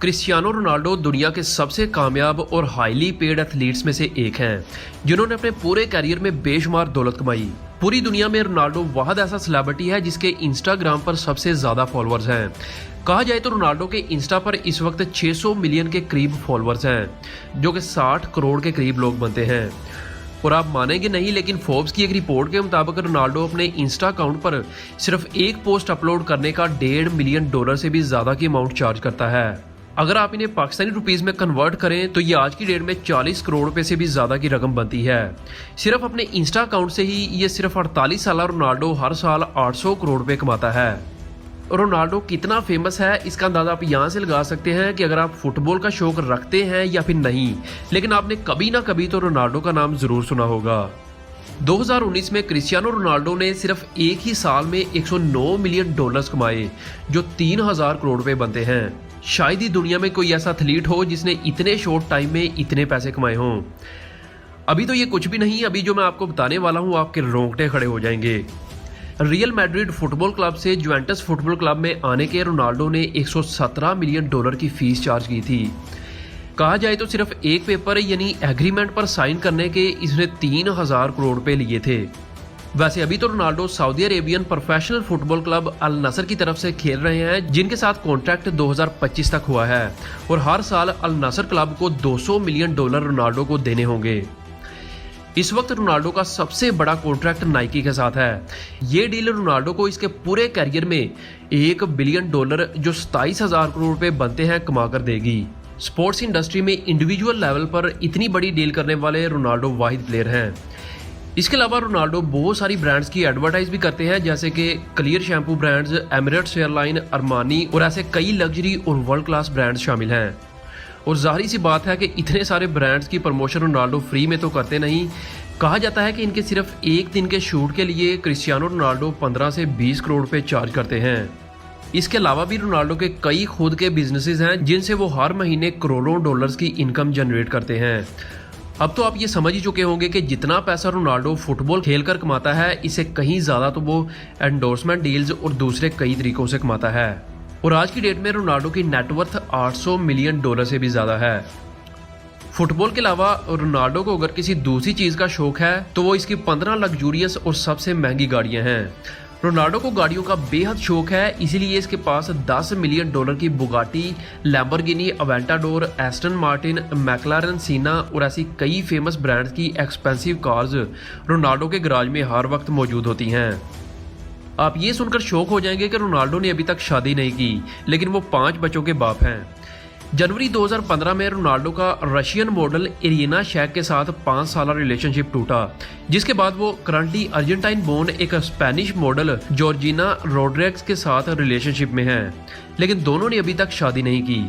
Cristiano Ronaldo दुनिया के सबसे कामयाब और हाईली पेड एथलीट्स में से एक हैं, जिन्होंने अपने पूरे करियर में बेशुमार दौलत कमाई। पूरी दुनिया में रोनाल्डो वाहद ऐसा सेलिब्रिटी है जिसके इंस्टाग्राम पर सबसे ज़्यादा फॉलोअर्स हैं। कहा जाए तो रोनाल्डो के इंस्टा पर इस वक्त 600 मिलियन के करीब फॉलोअर्स हैं, जो कि 60 करोड़ के करीब लोग बनते हैं। और आप मानेंगे नहीं, लेकिन फोर्ब्स की एक रिपोर्ट के मुताबिक रोनाल्डो अपने इंस्टा अकाउंट पर सिर्फ एक पोस्ट अपलोड करने का $1.5 मिलियन से भी ज़्यादा की अमाउंट चार्ज करता है। अगर आप इन्हें पाकिस्तानी रुपीस में कन्वर्ट करें तो ये आज की डेट में 40 करोड़ रुपए से भी ज़्यादा की रकम बनती है। सिर्फ अपने इंस्टा अकाउंट से ही ये सिर्फ 48 साल रोनाल्डो हर साल 800 करोड़ रुपए कमाता है। रोनाल्डो कितना फेमस है इसका अंदाज़ा आप यहाँ से लगा सकते हैं कि अगर आप फुटबॉल का शौक रखते हैं या फिर नहीं, लेकिन आपने कभी ना कभी तो रोनाल्डो का नाम ज़रूर सुना होगा। 2019 में क्रिस्टियानो रोनाल्डो ने सिर्फ एक ही साल में $109 मिलियन कमाए, जो 3000 करोड़ रुपए बनते हैं। शायद ही दुनिया में कोई ऐसा एथलीट हो जिसने इतने शॉर्ट टाइम में इतने पैसे कमाए हों। अभी तो ये कुछ भी नहीं, अभी जो मैं आपको बताने वाला हूँ आपके रोंगटे खड़े हो जाएंगे। रियल मैड्रिड फुटबॉल क्लब से जुवेंटस फुटबॉल क्लब में आने के रोनाल्डो ने $117 मिलियन की फीस चार्ज की थी। कहा जाए तो सिर्फ एक पेपर यानी एग्रीमेंट पर साइन करने के इसने 3000 करोड़ रुपए लिए थे। वैसे अभी तो Ronaldo Saudi Arabian professional football club Al Nassr की तरफ से खेल रहे हैं, जिनके साथ कॉन्ट्रैक्ट 2025 तक हुआ है और हर साल अल नसर क्लब को $200 मिलियन रोनाल्डो को देने होंगे। इस वक्त रोनाल्डो का सबसे बड़ा कॉन्ट्रैक्ट नाइकी के साथ है। ये डील रोनाल्डो को इसके पूरे करियर में $1 बिलियन जो 27,000 करोड़ रुपए बनते हैं कमा कर देगी। स्पोर्ट्स इंडस्ट्री में इंडिविजुअल लेवल पर इतनी बड़ी डील करने वाले रोनाल्डो वाहिद प्लेयर हैं। इसके अलावा रोनाल्डो बहुत सारी ब्रांड्स की एडवर्टाइज भी करते हैं, जैसे कि clear shampoo brands, Emirates airline, Armani और ऐसे कई लग्जरी और वर्ल्ड क्लास ब्रांड्स शामिल हैं। और जाहिर सी बात है कि इतने सारे ब्रांड्स की प्रमोशन रोनाल्डो फ्री में तो करते नहीं। कहा जाता है कि इनके सिर्फ एक दिन के शूट के लिए क्रिस्टियानो रोनाल्डो 15 से 20 करोड़ रुपए चार्ज करते हैं। इसके अलावा भी रोनाल्डो के कई खुद के बिजनेसेस हैं, जिनसे वो हर महीने करोड़ों डॉलर्स की इनकम जनरेट करते हैं। अब तो आप ये समझ ही चुके होंगे कि जितना पैसा रोनाल्डो फुटबॉल खेलकर कमाता है, इससे कहीं ज़्यादा तो वो एंडोर्समेंट डील्स और दूसरे कई तरीकों से कमाता है। और आज की डेट में रोनाल्डो की नेटवर्थ $800 मिलियन से भी ज़्यादा है। फुटबॉल के अलावा रोनाल्डो को अगर किसी दूसरी चीज़ का शौक है तो वो इसकी 15 लग्जूरियस और सबसे महंगी गाड़ियाँ हैं। रोनाल्डो को गाड़ियों का बेहद शौक है, इसीलिए इसके पास $10 मिलियन की Bugatti, Lamborghini Aventador, Aston Martin, McLaren सीना और ऐसी कई फेमस ब्रांड्स की एक्सपेंसिव कार्स रोनाल्डो के गराज में हर वक्त मौजूद होती हैं। आप ये सुनकर शौक हो जाएंगे कि रोनाल्डो ने अभी तक शादी नहीं की, लेकिन वो 5 बच्चों के बाप हैं। जनवरी 2015 में रोनाल्डो का रशियन मॉडल इरिना शैक के साथ 5 साल रिलेशनशिप टूटा, जिसके बाद वो करंटली अर्जेंटाइन बोर्न एक स्पेनिश मॉडल जॉर्जिना रोड्रिग्स के साथ रिलेशनशिप में हैं, लेकिन दोनों ने अभी तक शादी नहीं की।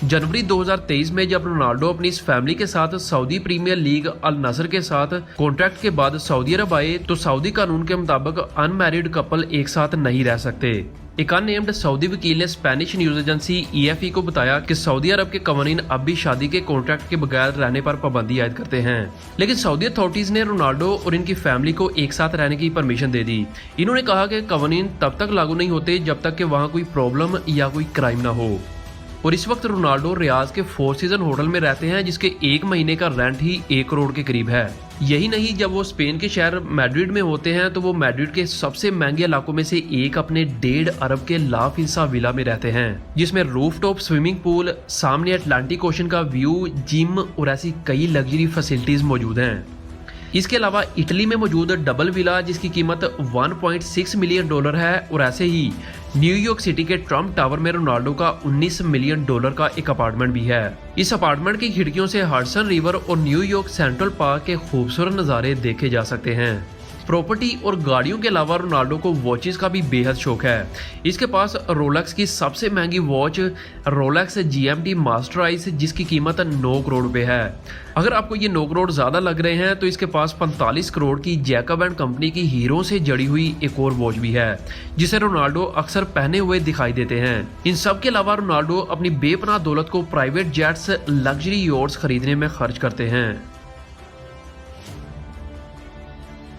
जनवरी 2023 में जब रोनाल्डो अपनी इस फैमिली के साथ सऊदी प्रीमियर लीग अल नसर के साथ कॉन्ट्रैक्ट के बाद सऊदी अरब आए, तो सऊदी कानून के मुताबिक अनमैरिड कपल एक साथ नहीं रह सकते। एक अननेम्ड सऊदी वकील ने स्पेनिश न्यूज एजेंसी EFE को बताया कि सऊदी अरब के कवानीन अब भी शादी के कॉन्ट्रैक्ट के बगैर रहने पर पाबंदी आयद करते हैं, लेकिन सऊदी अथॉरिटीज ने रोनाल्डो और इनकी फैमिली को एक साथ रहने की परमिशन दे दी। इन्होंने कहा कि कवानीन तब तक लागू नहीं होते जब तक कि वहाँ कोई प्रॉब्लम या कोई क्राइम ना हो। और इस वक्त रोनाल्डो रियाज के 4 सीजन होटल में रहते हैं, जिसके 1 महीने का रेंट ही 1 करोड़ के करीब है। यही नहीं, जब वो स्पेन के शहर मैड्रिड में होते हैं तो वो मैड्रिड के सबसे महंगे इलाकों में से एक अपने 1.5 अरब के ला फिंसा विला में रहते हैं, जिसमें रूफटॉप स्विमिंग पूल, सामने अटलांटिक ओशन का व्यू, जिम और ऐसी कई लग्जरी फैसिलिटीज मौजूद हैं। इसके अलावा इटली में मौजूद डबल विला जिसकी कीमत $1.6 मिलियन है, और ऐसे ही न्यूयॉर्क सिटी के ट्रम्प टावर में रोनाल्डो का $19 मिलियन का एक अपार्टमेंट भी है। इस अपार्टमेंट की खिड़कियों से हडसन रिवर और न्यूयॉर्क सेंट्रल पार्क के खूबसूरत नज़ारे देखे जा सकते हैं। प्रॉपर्टी और गाड़ियों के अलावा रोनाल्डो को वॉचेस का भी बेहद शौक है। इसके पास रोलेक्स की सबसे महंगी watch Rolex GMT master ice, जिसकी कीमत 9 करोड़ रुपए है। अगर आपको ये 9 करोड़ ज़्यादा लग रहे हैं तो इसके पास 45 करोड़ की जैकब एंड कंपनी की हीरो से जड़ी हुई एक और वॉच भी है, जिसे रोनाल्डो अक्सर पहने हुए दिखाई देते हैं। इन सब के अलावा रोनाल्डो अपनी बेपनाह दौलत को प्राइवेट जेट्स, लग्जरी यॉट्स खरीदने में खर्च करते हैं।